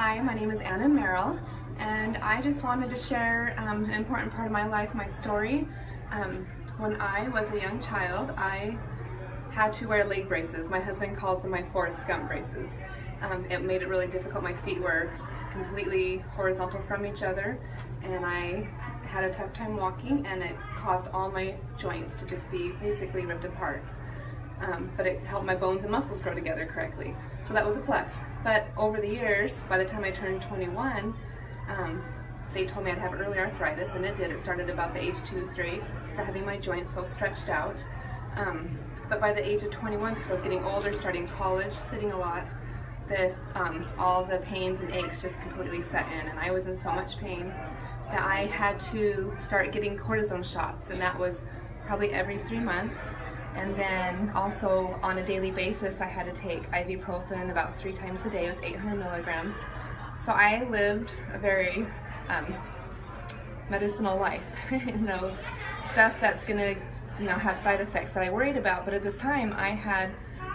Hi, my name is Anna Merrill, and I just wanted to share an important part of my life, my story. When I was a young child, I had to wear leg braces. My husband calls them my Forrest Gump braces. It made it really difficult. My feet were completely horizontal from each other, and I had a tough time walking, and it caused all my joints to just be basically ripped apart. But it helped my bones and muscles grow together correctly. So that was a plus. But over the years, by the time I turned 21, they told me I'd have early arthritis, and it did. It started about the age 2, 3 for having my joints so stretched out. But by the age of 21, because I was getting older, starting college, sitting a lot, all the pains and aches just completely set in, and I was in so much pain that I had to start getting cortisone shots, and that was probably every 3 months. And then also on a daily basis, I had to take ibuprofen about 3 times a day. It was 800 milligrams. So I lived a very medicinal life, stuff that's gonna, have side effects that I worried about. But at this time, I had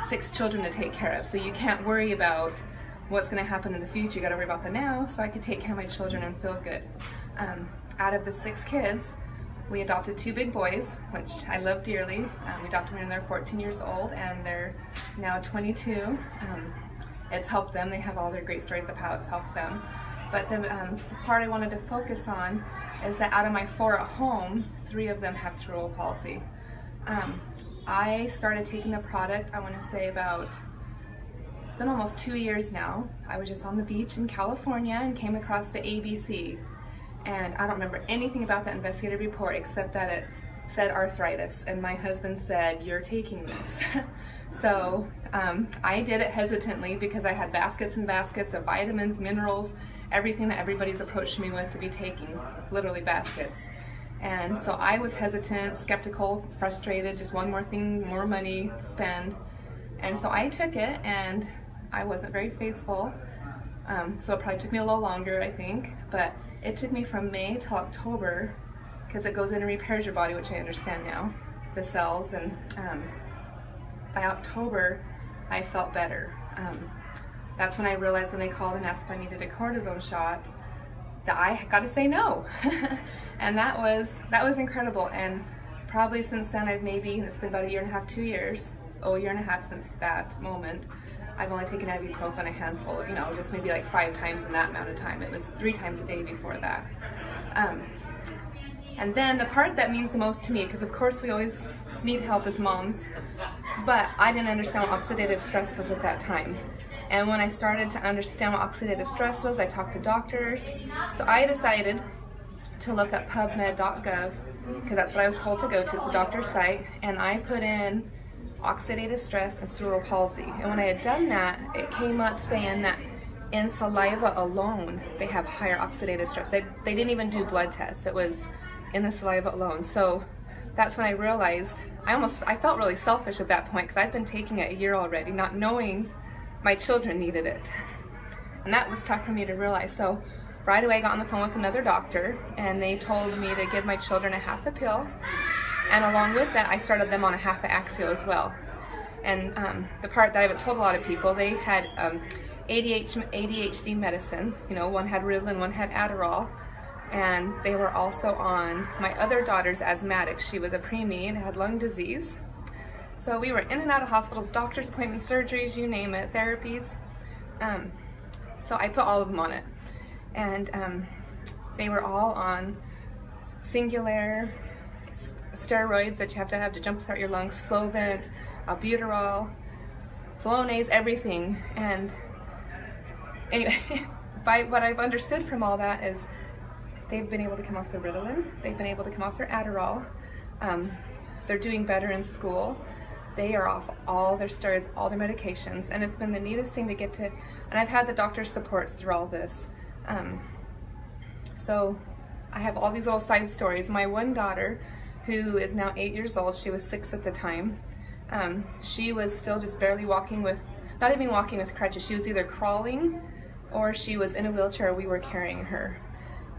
6 children to take care of. So you can't worry about what's gonna happen in the future. You gotta worry about the now, so I could take care of my children and feel good. Out of the 6 kids, we adopted 2 big boys, which I love dearly. We adopted them when they're 14 years old, and they're now 22. It's helped them. They have all their great stories of how it's helped them. But the part I wanted to focus on is that out of my 4 at home, 3 of them have cerebral palsy. I started taking the product, I want to say it's been almost 2 years now. I was just on the beach in California and came across the ABC. And I don't remember anything about that investigative report except that it said arthritis, and my husband said, "You're taking this." So I did it hesitantly because I had baskets and baskets of vitamins, minerals, everything that everybody's approached me with to be taking, literally baskets. And so I was hesitant, skeptical, frustrated, just one more thing, more money to spend. And so I took it, and I wasn't very faithful. So it probably took me a little longer, I think, but it took me from May to October, because it goes in and repairs your body, which I understand now, the cells, and by October, I felt better. That's when I realized when they called and asked if I needed a cortisone shot, that I got to say no. And that was incredible, and probably since then it's been about 1.5 years, 2 years, a 1.5 years since that moment. I've only taken ibuprofen a handful, just maybe like 5 times in that amount of time. It was 3 times a day before that. And then the part that means the most to me, because of course we always need help as moms, but I didn't understand what oxidative stress was at that time. And when I started to understand what oxidative stress was, I talked to doctors. So I decided to look up pubmed.gov, because that's what I was told to go to, it's a doctor's site, and I put in oxidative stress and cerebral palsy. And when I had done that, it came up saying that in saliva alone, they have higher oxidative stress. They didn't even do blood tests. It was in the saliva alone. So that's when I realized, I felt really selfish at that point, because I'd been taking it 1 year already, not knowing my children needed it. And that was tough for me to realize. So right away I got on the phone with another doctor, and they told me to give my children a half a pill. And along with that, I started them on a half of Axio as well. And the part that I haven't told a lot of people, they had ADHD medicine. One had Ritalin, one had Adderall. And they were also on, my other daughter's asthmatic. She was a preemie and had lung disease. So we were in and out of hospitals, doctor's appointments, surgeries, you name it, therapies. So I put all of them on it. And they were all on Singulair, steroids that you have to jumpstart your lungs, Flovent, albuterol, Flonase, everything. And anyway, by what I've understood from all that is they've been able to come off their Ritalin, they've been able to come off their Adderall, they're doing better in school, they are off all their steroids, all their medications, and it's been the neatest thing to get to, and I've had the doctor's supports through all this. So I have all these little side stories. My one daughter, who is now 8 years old, she was 6 at the time, she was still just barely walking not even walking with crutches. She was either crawling or she was in a wheelchair, we were carrying her.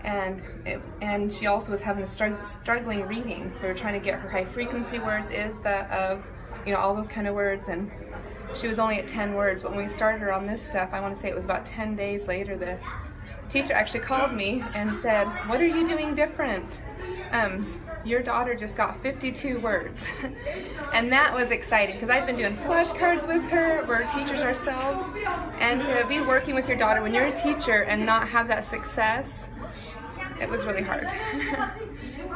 And she also was having struggling reading. We were trying to get her high frequency words, is, that, of, all those kind of words, and she was only at 10 words, but when we started her on this stuff, I want to say it was about 10 days later, the teacher actually called me and said, "What are you doing different? Your daughter just got 52 words." And that was exciting because I'd been doing flashcards with her. We're teachers ourselves, and to be working with your daughter when you're a teacher and not have that success, it was really hard.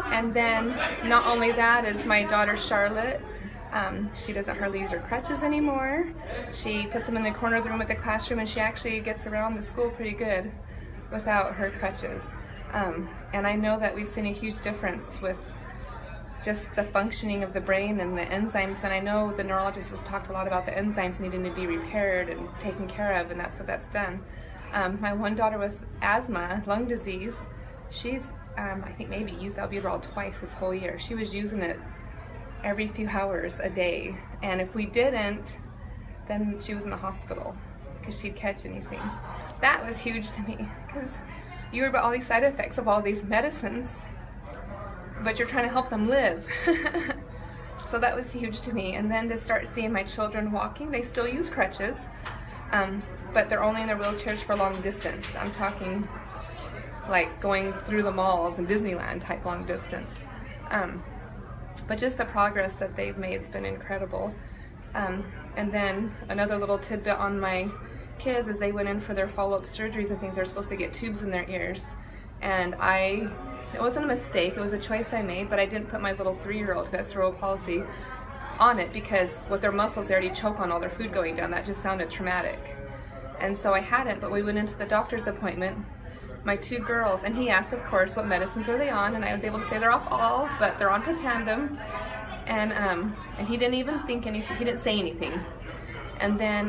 And then not only that is my daughter Charlotte, she doesn't hardly use her crutches anymore. She puts them in the corner of the room at the classroom, and she actually gets around the school pretty good without her crutches. And I know that we've seen a huge difference with just the functioning of the brain and the enzymes, and I know the neurologists have talked a lot about the enzymes needing to be repaired and taken care of, and that's what that's done. My one daughter with asthma, lung disease, she's I think maybe used albuterol twice this whole year. She was using it every few hours a day, and if we didn't, then she was in the hospital because she'd catch anything. That was huge to me because you hear about all these side effects of all these medicines, but you're trying to help them live. So that was huge to me. And then to start seeing my children walking, they still use crutches, but they're only in their wheelchairs for long distance. I'm talking like going through the malls and Disneyland type long distance. But just the progress that they've made has been incredible. And then another little tidbit on my kids is they went in for their follow-up surgeries and things. They're supposed to get tubes in their ears, and it wasn't a mistake, it was a choice I made, but I didn't put my little 3-year-old who has cerebral palsy on it because with their muscles they already choke on all their food going down. That just sounded traumatic. And so I hadn't, but we went into the doctor's appointment, my 2 girls, and he asked, of course, what medicines are they on, and I was able to say they're off all, but they're on Protandim, and he didn't even think anything, he didn't say anything. And then